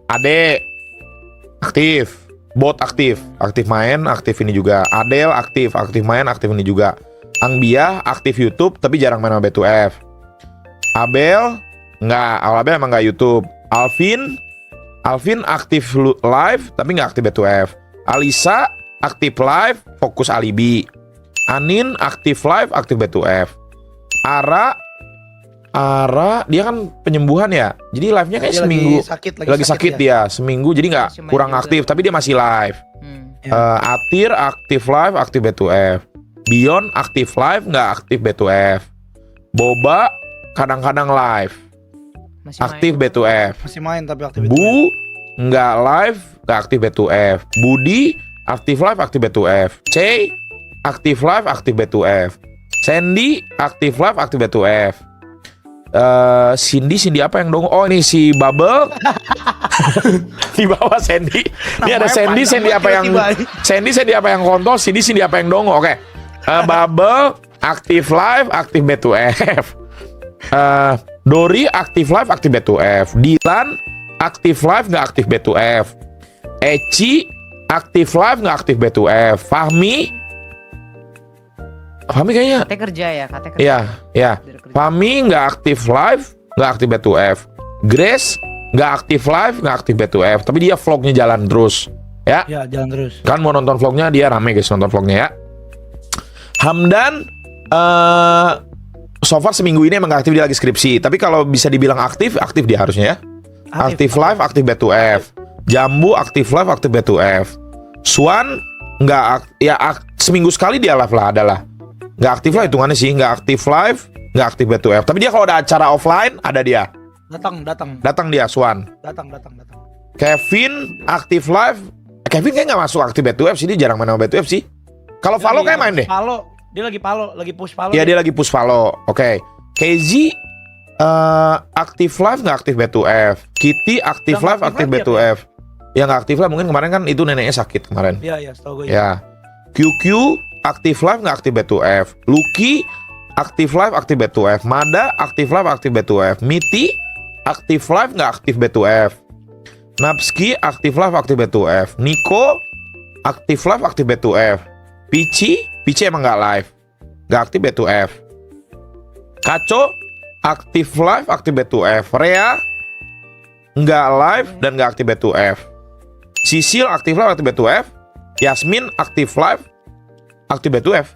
Ade aktif, Bot aktif main, aktif ini juga. Adel aktif main, aktif ini juga. Angbiah aktif YouTube tapi jarang main sama B2F. Abel nggak, Abel emang nggak YouTube. Alvin aktif live tapi nggak aktif B2F. Alisa aktif live, fokus alibi. Anin aktif live, aktif B2F. Ara dia kan penyembuhan ya, jadi live-nya kayak seminggu. Lagi sakit dia seminggu, jadi nggak, kurang aktif tapi dia masih live. Atir aktif live, aktif B2F. Bion aktif live, nggak aktif B2F. Boba kadang-kadang live, aktif B2F. Masih main tapi aktif B2F. Bu nggak live, nggak aktif B2F. Budi aktif live, aktif B2F. C aktif live, aktif B2F. Sandy aktif live, aktif B2F. Cindy apa yang dong? Oh ini si Bubble. Di bawah Sandy. Ini ada Sandy apa yang kontol, Cindy apa yang dongo. Oke. Bubble aktif live, aktif B2F. Dori aktif live, aktif B2F. Dilan aktif live, nggak aktif B2F. Eci aktif live, nggak aktif B2F. Fahmi kayaknya Kate kerja ya, Iya. Fahmi nggak aktif live, nggak aktif B2F. Grace nggak aktif live, nggak aktif B2F. Tapi dia vlognya jalan terus, ya. Ya, jalan terus. Kan mau nonton vlognya, dia rame guys nonton vlognya ya. Hamdan so far seminggu ini emang nggak aktif, dia lagi skripsi. Tapi kalau bisa dibilang aktif dia harusnya ya. Aktif live, aktif B2F. Jambu aktif live, aktif B2F. Swan nggak seminggu sekali dia live lah, adalah nggak aktif lah hitungannya sih, nggak aktif live, nggak aktif B2F. Tapi dia kalau ada acara offline ada dia. Datang dia Swan. Datang. Kevin aktif live. Kevin kayak nggak masuk aktif B2F sih, dia jarang main sama B2F sih. Kalau Valo kayak main deh. Dia lagi push Valo. Iya dia lagi push Valo. Oke. KZ aktif live nggak aktif B2F. Kitty aktif live, aktif B2F. Yang nggak aktif live mungkin kemarin kan itu neneknya sakit kemarin. Iya, setahu gue. Ya. QQ aktif live nggak aktif B2F. Lucky aktif live, aktif B2F. Mada aktif live, aktif B2F. Miti aktif live nggak aktif B2F. Napski aktif live, aktif B2F. Niko aktif live, aktif B2F. Pici emang nggak live, nggak aktif B2F. Kaco aktif live, aktif B2F. Rea nggak live dan nggak aktif B2F. Sisil aktif live, aktif B2F. Yasmin aktif live, aktif B2F.